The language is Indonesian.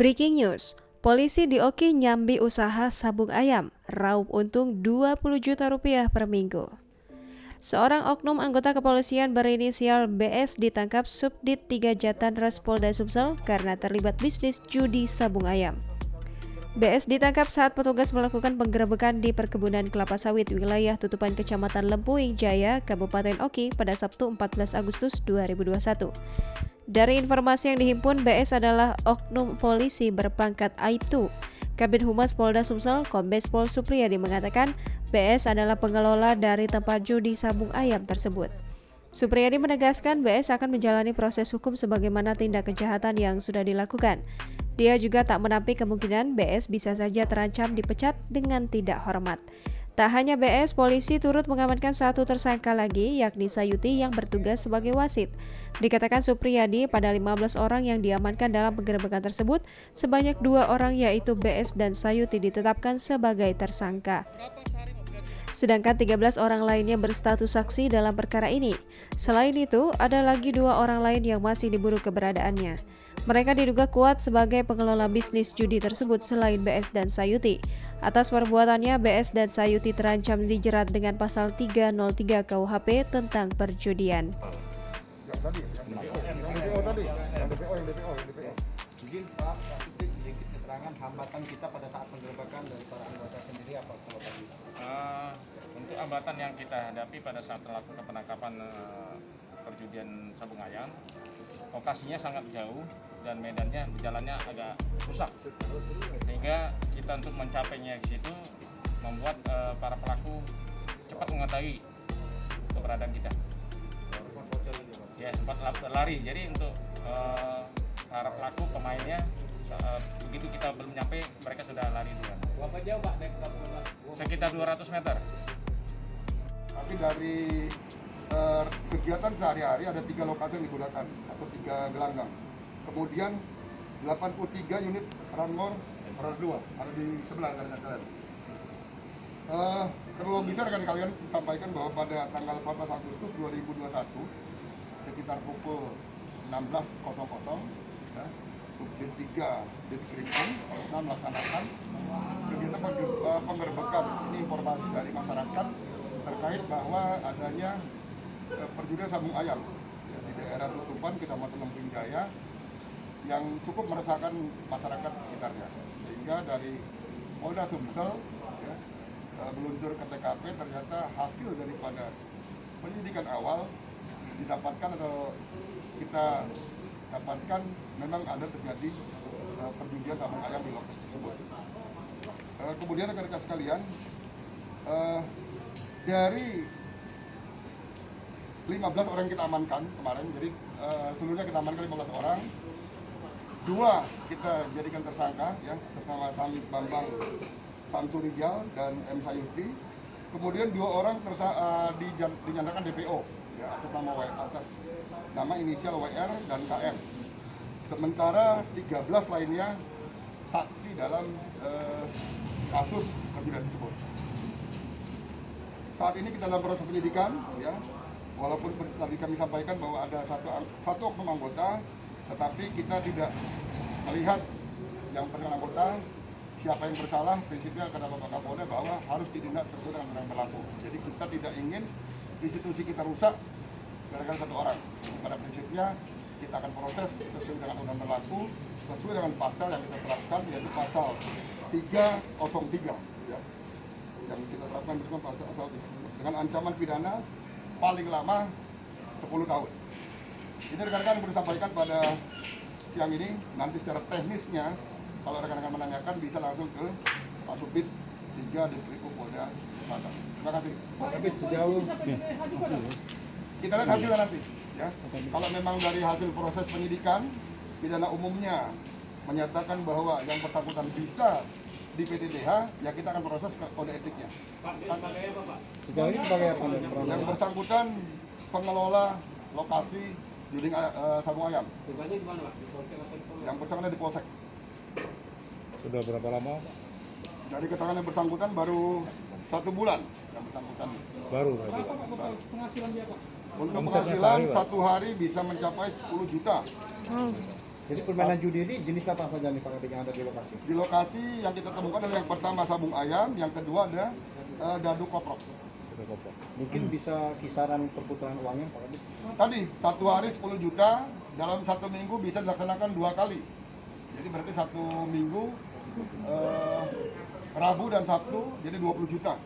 Breaking news, polisi di Oki nyambi usaha sabung ayam, raup untung 20 juta rupiah per minggu. Seorang oknum anggota kepolisian berinisial BS ditangkap Subdit 3 Jatanras Polda Sumsel karena terlibat bisnis judi sabung ayam. BS ditangkap saat petugas melakukan penggerebekan di perkebunan kelapa sawit wilayah Tutupan Kecamatan Lempuing Jaya, Kabupaten Oki pada Sabtu 14 Agustus 2021. Dari informasi yang dihimpun, BS adalah oknum polisi berpangkat Aibtu. Kabid Humas Polda Sumsel, Kombes Pol Supriyadi mengatakan BS adalah pengelola dari tempat judi sabung ayam tersebut. Supriyadi menegaskan BS akan menjalani proses hukum sebagaimana tindak kejahatan yang sudah dilakukan. Dia juga tak menampik kemungkinan BS bisa saja terancam dipecat dengan tidak hormat. Tak hanya BS, polisi turut mengamankan satu tersangka lagi, yakni Sayuti yang bertugas sebagai wasit. Dikatakan Supriyadi pada 15 orang yang diamankan dalam penggerebekan tersebut, sebanyak 2 orang yaitu BS dan Sayuti ditetapkan sebagai tersangka. Sedangkan 13 orang lainnya berstatus saksi dalam perkara ini. Selain itu, ada lagi 2 orang lain yang masih diburu keberadaannya. Mereka diduga kuat sebagai pengelola bisnis judi tersebut selain BS dan Sayuti. Atas perbuatannya, BS dan Sayuti terancam dijerat dengan pasal 303 KUHP tentang perjudian. Izin Pak sedikit keterangan hambatan kita pada saat penggerebekan dari para anggota sendiri apa kalau tadi? Untuk hambatan yang kita hadapi pada saat melakukan penangkapan perjudian sabung ayam, lokasinya sangat jauh dan medannya jalannya agak rusak, sehingga kita untuk mencapainya ke situ membuat para pelaku cepat mengetahui keberadaan kita. Ya, sempat lari. Jadi untuk para pelaku pemainnya begitu kita belum nyampe mereka sudah lari duluan. Berapa jauh Pak dari pelabuhan? Sekitar 200 meter. Tapi dari kegiatan sehari-hari ada 3 lokasi yang digunakan atau 3 gelanggang. Kemudian 83 unit runmore roda 2 ada di sebelah kanan kalian. Kronologisnya rekan kalian sampaikan bahwa pada tanggal 14 Agustus 2021 sekitar pukul 16.00 ya, Subdit 3 Ditkrimum melaksanakan kegiatan penggerebekan. Ini informasi dari masyarakat terkait bahwa adanya perjudian sabung ayam ya, di daerah Tutupan, Kecamatan Lempuing Jaya yang cukup meresahkan masyarakat sekitarnya. Sehingga dari Polda Sumsel ya, meluncur ke TKP, ternyata hasil daripada penyelidikan awal didapatkan atau kita dapatkan memang ada terjadi perjudian sabung ayam di lokasi tersebut. Kemudian rekan-rekan sekalian, dari 15 orang kita amankan kemarin, jadi seluruhnya kita amankan 15 orang. 2 kita jadikan tersangka ya, atas nama Samit Bambang Samsurijal dan M Sayuti. Kemudian 2 orang dinyatakan DPO ya, atas nama inisial WR dan KM. Sementara 13 lainnya saksi dalam kasus perjudian tersebut. Saat ini kita dalam proses penyidikan ya, walaupun tadi kami sampaikan bahwa ada satu oknum anggota, tetapi kita tidak melihat yang bersangkutan anggota siapa yang bersalah. Prinsipnya kata Bapak Kapolda bahwa harus ditindak sesuai dengan aturan yang berlaku. Jadi kita tidak ingin institusi kita rusak gara-gara 1 orang. Pada prinsipnya kita akan proses sesuai dengan aturan berlaku, sesuai dengan pasal yang kita terapkan, yaitu pasal 303 ya, yang kita terapkan bersama pasal dengan ancaman pidana paling lama 10 tahun. Ini rekan-rekan yang disampaikan pada siang ini. Nanti secara teknisnya kalau rekan-rekan menanyakan bisa langsung ke Pak Subdit 3 Ditkrimum Polda Selatan. Terima kasih. Tapi sejauh Kita lihat hasilnya nanti ya. Kalau memang dari hasil proses penyidikan pidana umumnya menyatakan bahwa yang bersangkutan bisa di PTDH, ya kita akan proses ke kode etiknya. sejauh ini sebagai apa? Yang bersangkutan pengelola lokasi judi sabung ayam. Yang bersangkutan di Polsek. Sudah berapa lama? Dari keterangan yang bersangkutan baru 1 bulan yang bersangkutan. Baru. Untuk penghasilan 1 hari bisa mencapai 10 juta. Jadi permainan judi ini jenis apa saja nih Pak Kabit yang ada di lokasi? Di lokasi yang kita temukan adalah yang pertama sabung ayam, yang kedua ada dadu koprok. Sudah kopak. Mungkin bisa kisaran perputaran uangnya Pak Kabit? Tadi satu hari 10 juta, dalam satu minggu bisa dilaksanakan 2 kali. Jadi berarti satu minggu Rabu dan Sabtu jadi 20 juta.